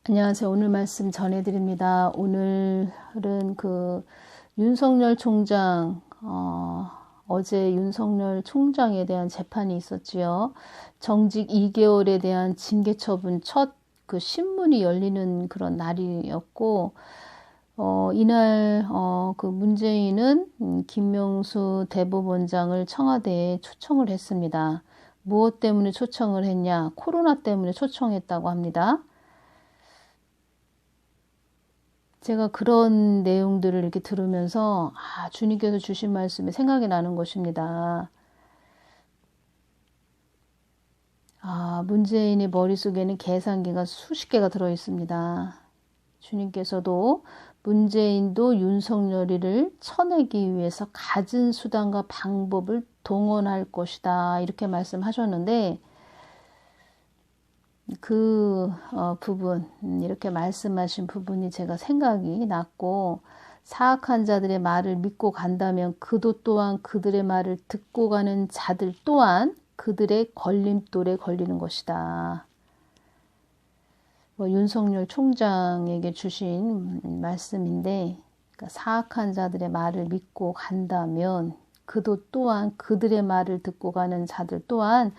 안녕하세요. 오늘 말씀 전해드립니다. 오늘은 윤석열 총장, 어제 윤석열 총장에 대한 재판이 있었지요. 정직 2개월에 대한 징계 처분 첫 신문이 열리는 그런 날이었고, 이날, 문재인은 김명수 대법원장을 청와대에 초청을 했습니다. 무엇 때문에 초청을 했냐? 코로나 때문에 초청했다고 합니다. 제가 그런 내용들을 이렇게 들으면서 주님께서 주신 말씀이 생각이 나는 것입니다. 문재인의 머릿속에는 계산기가 수십 개가 들어있습니다. 주님께서도 문재인도 윤석열이를 쳐내기 위해서 갖은 수단과 방법을 동원할 것이다 이렇게 말씀하셨는데 부분, 이렇게 말씀하신 부분이 제가 생각이 났고, 사악한 자들의 말을 믿고 간다면 그도 또한 그들의 말을 듣고 가는 자들 또한 그들의 걸림돌에 걸리는 것이다. 윤석열 총장에게 주신 말씀인데, 그러니까 사악한 자들의 말을 믿고 간다면 그도 또한 그들의 말을 듣고 가는 자들 또한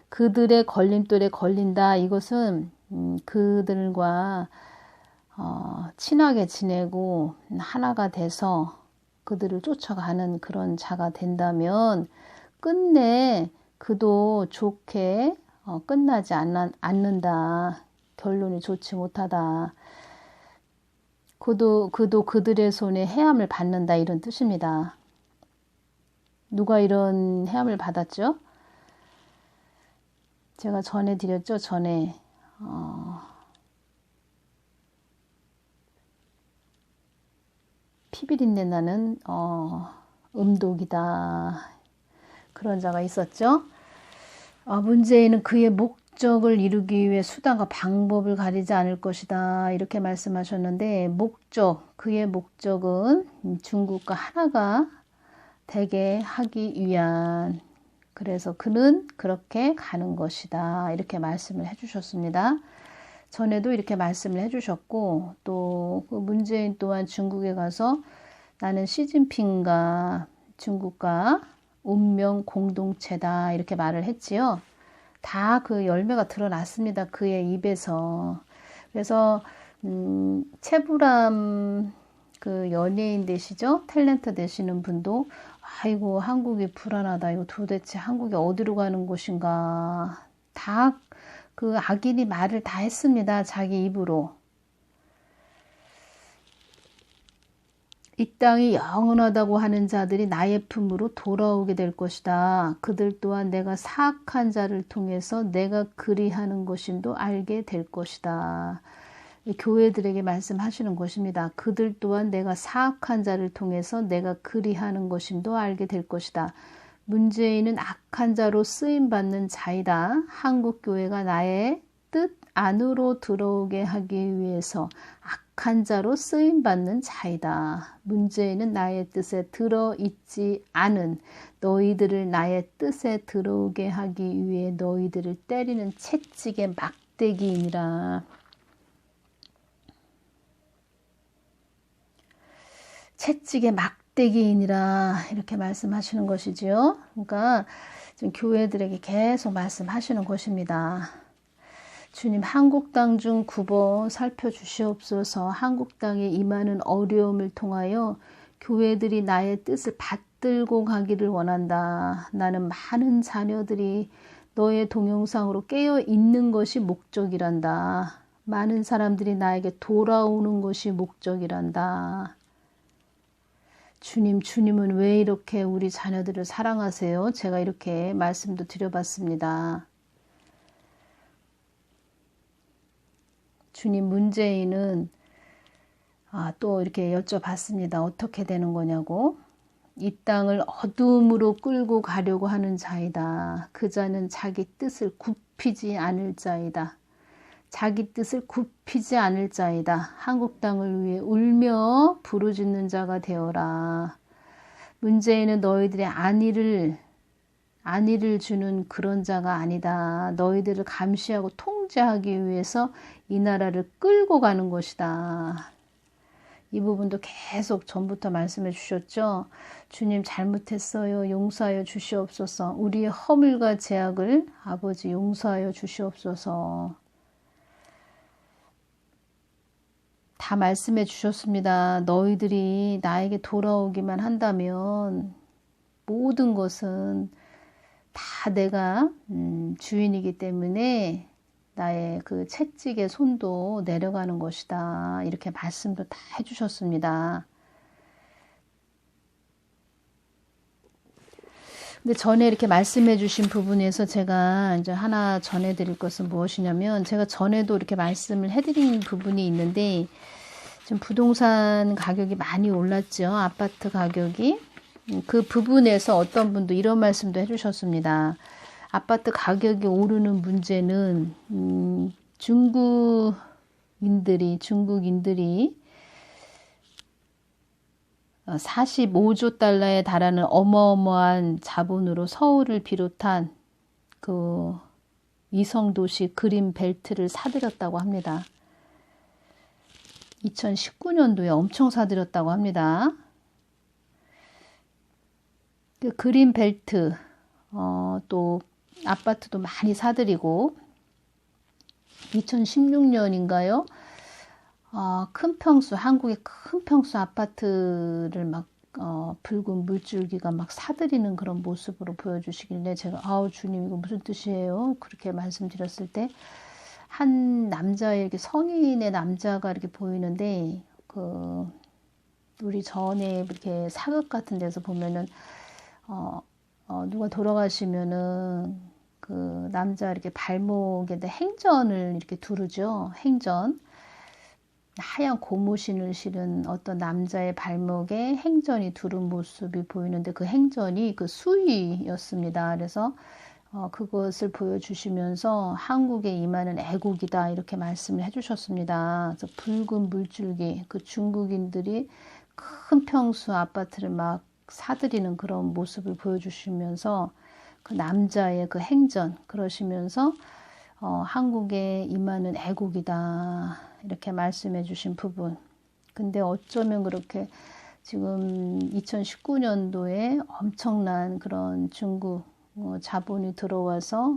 그들의 걸림돌에 걸린다. 이것은 그들과 친하게 지내고 하나가 돼서 그들을 쫓아가는 그런 자가 된다면 끝내 그도 좋게 끝나지 않는다. 결론이 좋지 못하다. 그도 그들의 손에 해함을 받는다. 이런 뜻입니다. 누가 이런 해함을 받았죠? 제가 전해드렸죠. 전에 피비린내 나는 음독이다. 그런 자가 있었죠. 문재인은 그의 목적을 이루기 위해 수단과 방법을 가리지 않을 것이다. 이렇게 말씀하셨는데 그의 목적은 중국과 하나가 되게 하기 위한, 그래서 그는 그렇게 가는 것이다. 이렇게 말씀을 해주셨습니다. 전에도 이렇게 말씀을 해주셨고, 또 문재인 또한 중국에 가서 나는 시진핑과 중국과 운명 공동체다. 이렇게 말을 했지요. 다 그 열매가 드러났습니다. 그의 입에서. 그래서 최불암 연예인 되시죠? 탤런트 되시는 분도 아이고 한국이 불안하다. 이거 도대체 한국이 어디로 가는 곳인가. 다 악인이 말을 다 했습니다. 자기 입으로. 이 땅이 영원하다고 하는 자들이 나의 품으로 돌아오게 될 것이다. 그들 또한 내가 사악한 자를 통해서 내가 그리하는 것임도 알게 될 것이다. 교회들에게 말씀하시는 것입니다. 그들 또한 내가 사악한 자를 통해서 내가 그리하는 것임도 알게 될 것이다. 문재인은 악한 자로 쓰임받는 자이다. 한국교회가 나의 뜻 안으로 들어오게 하기 위해서 악한 자로 쓰임받는 자이다. 문재인은 나의 뜻에 들어있지 않은 너희들을 나의 뜻에 들어오게 하기 위해 너희들을 때리는 채찍의 막대기이니라. 채찍의 막대기이니라 이렇게 말씀하시는 것이지요. 그러니까 지금 교회들에게 계속 말씀하시는 것입니다. 주님 한국 땅 중 굽어 살펴주시옵소서. 한국 땅에 임하는 어려움을 통하여 교회들이 나의 뜻을 받들고 가기를 원한다. 나는 많은 자녀들이 너의 동영상으로 깨어 있는 것이 목적이란다. 많은 사람들이 나에게 돌아오는 것이 목적이란다. 주님은 왜 이렇게 우리 자녀들을 사랑하세요? 제가 이렇게 말씀도 드려봤습니다. 주님, 문재인은 또 이렇게 여쭤봤습니다. 어떻게 되는 거냐고. 이 땅을 어둠으로 끌고 가려고 하는 자이다. 그 자는 자기 뜻을 굽히지 않을 자이다. 자기 뜻을 굽히지 않을 자이다. 한국 땅을 위해 울며 부르짖는 자가 되어라. 문재인은 너희들의 안위를 주는 그런 자가 아니다. 너희들을 감시하고 통제하기 위해서 이 나라를 끌고 가는 것이다. 이 부분도 계속 전부터 말씀해 주셨죠. 주님 잘못했어요. 용서하여 주시옵소서. 우리의 허물과 죄악을 아버지 용서하여 주시옵소서. 다 말씀해 주셨습니다. 너희들이 나에게 돌아오기만 한다면 모든 것은 다 내가 주인이기 때문에 나의 그 채찍의 손도 내려가는 것이다. 이렇게 말씀도 다 해주셨습니다. 근데 전에 이렇게 말씀해 주신 부분에서 제가 이제 하나 전해드릴 것은 무엇이냐면, 제가 전에도 이렇게 말씀을 해드린 부분이 있는데, 지금 부동산 가격이 많이 올랐죠. 아파트 가격이. 그 부분에서 어떤 분도 이런 말씀도 해주셨습니다. 아파트 가격이 오르는 문제는 중국인들이 45조 달러에 달하는 어마어마한 자본으로 서울을 비롯한 그 위성도시 그린 벨트를 사들였다고 합니다. 2019년도에 엄청 사들였다고 합니다. 그 그린 벨트, 또 아파트도 많이 사들이고, 2016년인가요? 큰 평수, 한국의 큰 평수 아파트를 막 붉은 물줄기가 막 사들이는 그런 모습으로 보여주시길래 제가 아우 주님 이거 무슨 뜻이에요? 그렇게 말씀드렸을 때 한 남자의 이렇게 성인의 남자가 이렇게 보이는데, 그 우리 전에 이렇게 사극 같은 데서 보면은 누가 돌아가시면은 그 남자 이렇게 발목에다 행전을 이렇게 두르죠. 행전. 하얀 고무신을 실은 어떤 남자의 발목에 행전이 두른 모습이 보이는데, 그 행전이 그 수의였습니다. 그래서 그것을 보여주시면서 한국에 임하는 애국이다 이렇게 말씀을 해주셨습니다. 그래서 붉은 물줄기, 그 중국인들이 큰 평수 아파트를 막 사들이는 그런 모습을 보여주시면서 그 남자의 그 행전 그러시면서 한국에 임하는 애국이다 이렇게 말씀해 주신 부분. 근데 어쩌면 그렇게 지금 2019년도에 엄청난 그런 중국 자본이 들어와서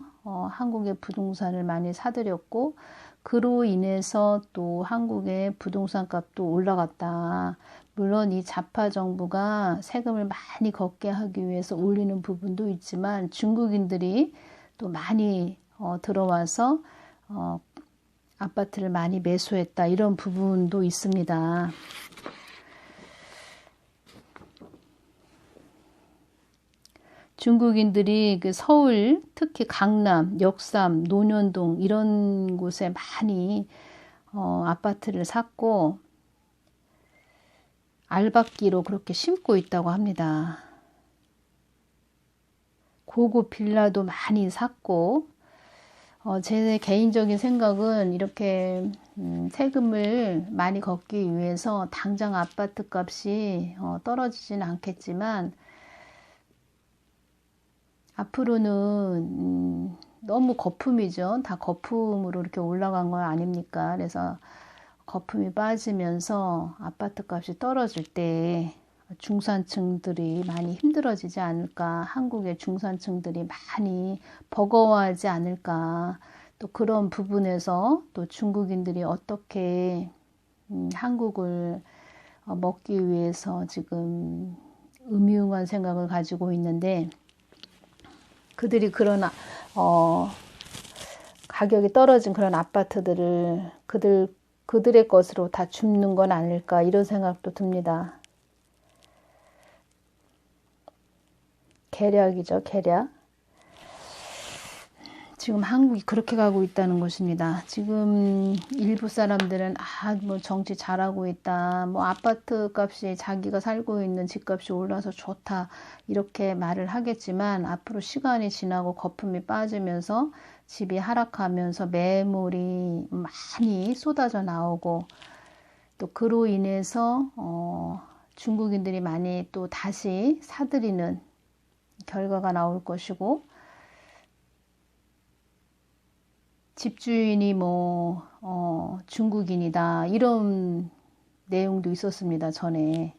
한국의 부동산을 많이 사들였고, 그로 인해서 또 한국의 부동산 값도 올라갔다. 물론 이 좌파 정부가 세금을 많이 걷게 하기 위해서 올리는 부분도 있지만, 중국인들이 또 많이 들어와서 아파트를 많이 매수했다 이런 부분도 있습니다. 중국인들이 그 서울, 특히 강남, 역삼, 논현동 이런 곳에 많이 아파트를 샀고 알박기로 그렇게 심고 있다고 합니다. 고급 빌라도 많이 샀고, 제 개인적인 생각은 이렇게 세금을 많이 걷기 위해서 당장 아파트 값이 떨어지지는 않겠지만, 앞으로는 너무 거품이죠. 다 거품으로 이렇게 올라간 거 아닙니까? 그래서 거품이 빠지면서 아파트 값이 떨어질 때 중산층들이 많이 힘들어지지 않을까, 한국의 중산층들이 많이 버거워하지 않을까, 또 그런 부분에서 또 중국인들이 어떻게 한국을 먹기 위해서 지금 음흉한 생각을 가지고 있는데, 그들이 그런 가격이 떨어진 그런 아파트들을 그들의 것으로 다 줍는 건 아닐까 이런 생각도 듭니다. 계략이죠, 계략. 지금 한국이 그렇게 가고 있다는 것입니다. 지금 일부 사람들은 뭐 정치 잘하고 있다, 뭐 아파트 값이 자기가 살고 있는 집값이 올라서 좋다 이렇게 말을 하겠지만, 앞으로 시간이 지나고 거품이 빠지면서 집이 하락하면서 매물이 많이 쏟아져 나오고, 또 그로 인해서 중국인들이 많이 또 다시 사들이는 결과가 나올 것이고, 집주인이 뭐 중국인이다 이런 내용도 있었습니다. 전에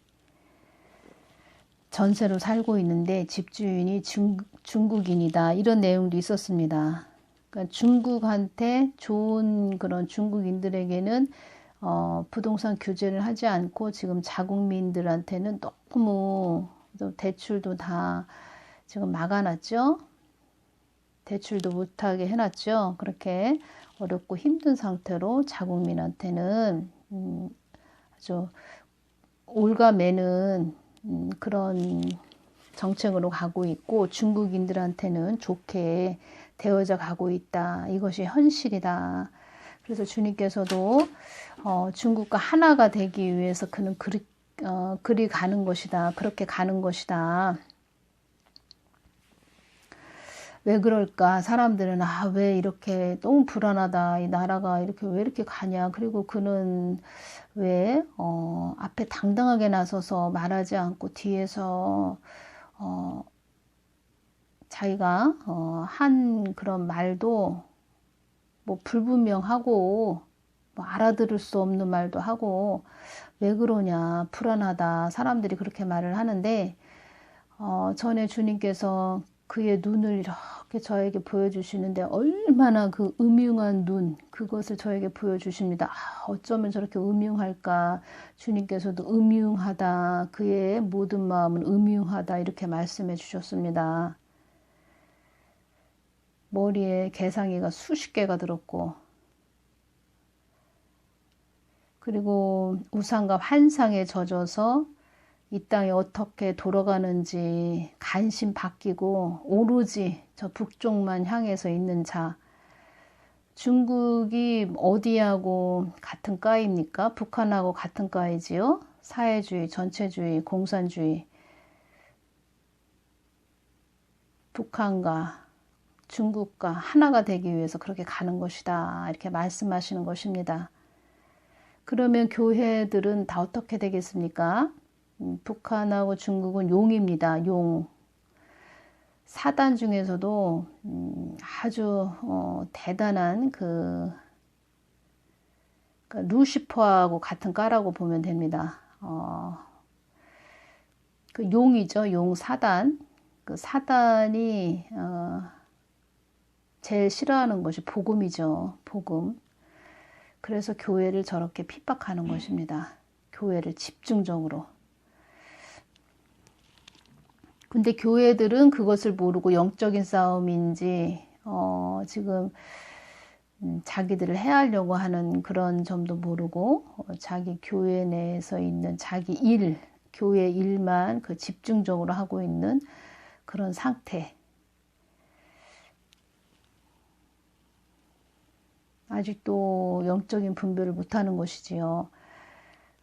전세로 살고 있는데 집주인이 중국인이다 이런 내용도 있었습니다. 그러니까 중국한테 좋은 그런 중국인들에게는 부동산 규제를 하지 않고 지금 자국민들한테는 너무 대출도 다 지금 막아놨죠. 대출도 못하게 해놨죠. 그렇게 어렵고 힘든 상태로 자국민한테는 아주 올가매는 그런 정책으로 가고 있고 중국인들한테는 좋게 되어져 가고 있다. 이것이 현실이다. 그래서 주님께서도 중국과 하나가 되기 위해서 그는 그리 가는 것이다. 그렇게 가는 것이다. 왜 그럴까? 사람들은 왜 이렇게 너무 불안하다. 이 나라가 이렇게 왜 이렇게 가냐? 그리고 그는 왜 앞에 당당하게 나서서 말하지 않고 뒤에서 자기가 한 그런 말도 뭐 불분명하고 뭐 알아들을 수 없는 말도 하고 왜 그러냐? 불안하다. 사람들이 그렇게 말을 하는데 전에 주님께서 그의 눈을 이렇게 저에게 보여주시는데 얼마나 그 음흉한 눈 그것을 저에게 보여주십니다. 어쩌면 저렇게 음흉할까. 주님께서도 음흉하다. 그의 모든 마음은 음흉하다 이렇게 말씀해 주셨습니다. 머리에 개상이가 수십 개가 들었고 그리고 우상과 환상에 젖어서 이 땅이 어떻게 돌아가는지 관심 바뀌고 오로지 저 북쪽만 향해서 있는 자. 중국이 어디하고 같은 과입니까? 북한하고 같은 과이지요? 사회주의, 전체주의, 공산주의. 북한과 중국과 하나가 되기 위해서 그렇게 가는 것이다. 이렇게 말씀하시는 것입니다. 그러면 교회들은 다 어떻게 되겠습니까? 북한하고 중국은 용입니다. 용. 사단 중에서도 아주 대단한 루시퍼하고 같은 과라고 보면 됩니다. 그 용이죠. 용 사단. 그 사단이 제일 싫어하는 것이 복음이죠. 복음. 그래서 교회를 저렇게 핍박하는 것입니다. 교회를 집중적으로. 근데 교회들은 그것을 모르고 영적인 싸움인지 지금 자기들을 해하려고 하는 그런 점도 모르고 자기 교회 내에서 있는 자기 일, 교회 일만 그 집중적으로 하고 있는 그런 상태. 아직도 영적인 분별을 못하는 것이지요.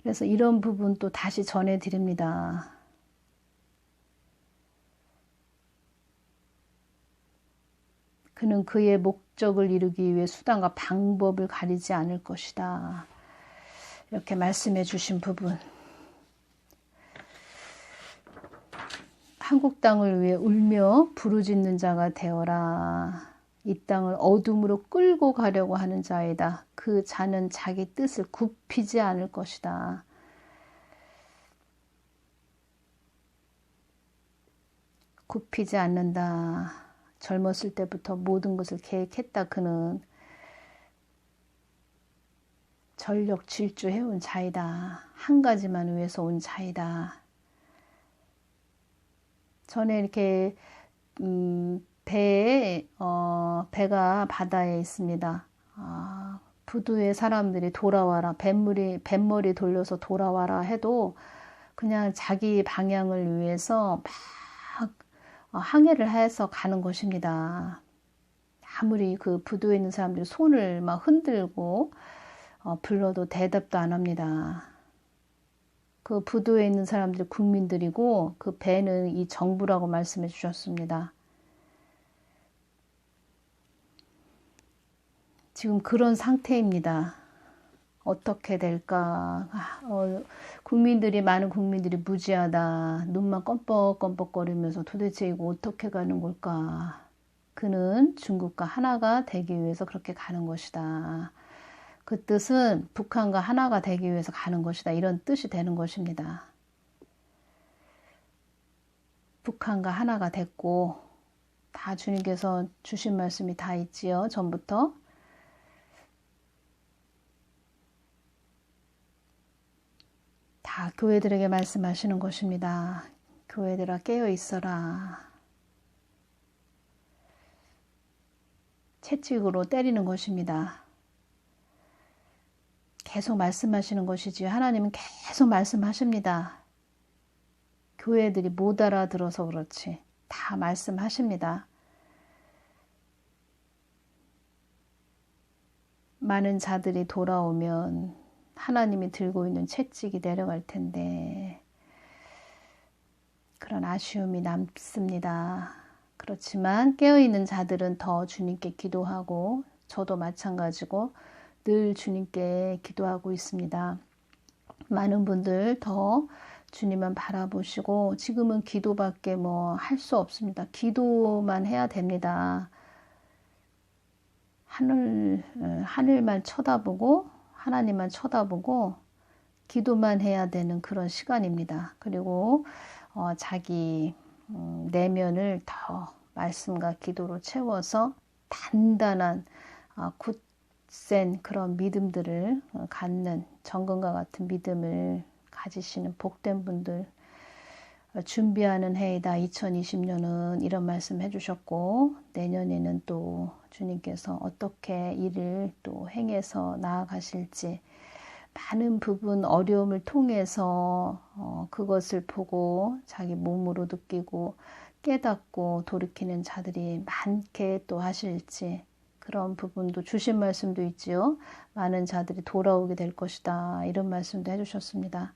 그래서 이런 부분 또 다시 전해드립니다. 그는 그의 목적을 이루기 위해 수단과 방법을 가리지 않을 것이다. 이렇게 말씀해 주신 부분. 한국 땅을 위해 울며 부르짖는 자가 되어라. 이 땅을 어둠으로 끌고 가려고 하는 자이다. 그 자는 자기 뜻을 굽히지 않을 것이다. 굽히지 않는다. 젊었을 때부터 모든 것을 계획했다. 그는 전력 질주해온 자이다. 한 가지만 위해서 온 자이다. 전에 이렇게 배가 바다에 있습니다. 부두의 사람들이 돌아와라. 뱃머리 돌려서 돌아와라 해도 그냥 자기 방향을 위해서 막 항해를 해서 가는 것입니다. 아무리 그 부두에 있는 사람들이 손을 막 흔들고 불러도 대답도 안 합니다. 그 부두에 있는 사람들이 국민들이고 그 배는 이 정부라고 말씀해 주셨습니다. 지금 그런 상태입니다. 어떻게 될까? 많은 국민들이 무지하다. 눈만 껌뻑껌뻑거리면서 도대체 이거 어떻게 가는 걸까? 그 그는 중국과 하나가 되기 위해서 그렇게 가는 것이다. 그 뜻은 북한과 하나가 되기 위해서 가는 것이다. 이런 뜻이 되는 것입니다. 북한과 하나가 됐고 다 주님께서 주신 말씀이 다 있지요. 전부터. 다 교회들에게 말씀하시는 것입니다. 교회들아 깨어 있어라. 채찍으로 때리는 것입니다. 계속 말씀하시는 것이지요. 하나님은 계속 말씀하십니다. 교회들이 못 알아들어서 그렇지. 다 말씀하십니다. 많은 자들이 돌아오면 하나님이 들고 있는 채찍이 내려갈 텐데 그런 아쉬움이 남습니다. 그렇지만 깨어있는 자들은 더 주님께 기도하고 저도 마찬가지고 늘 주님께 기도하고 있습니다. 많은 분들 더 주님만 바라보시고 지금은 기도밖에 뭐 할 수 없습니다. 기도만 해야 됩니다. 하늘만 쳐다보고 하나님만 쳐다보고 기도만 해야 되는 그런 시간입니다. 그리고 자기 내면을 더 말씀과 기도로 채워서 단단한 굳센 그런 믿음들을 갖는 정금과 같은 믿음을 가지시는 복된 분들 준비하는 해이다. 2020년은 이런 말씀 해주셨고 내년에는 또 주님께서 어떻게 일을 또 행해서 나아가실지 많은 부분 어려움을 통해서 그것을 보고 자기 몸으로 느끼고 깨닫고 돌이키는 자들이 많게 또 하실지 그런 부분도 주신 말씀도 있지요. 많은 자들이 돌아오게 될 것이다. 이런 말씀도 해주셨습니다.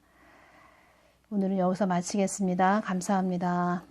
오늘은 여기서 마치겠습니다. 감사합니다.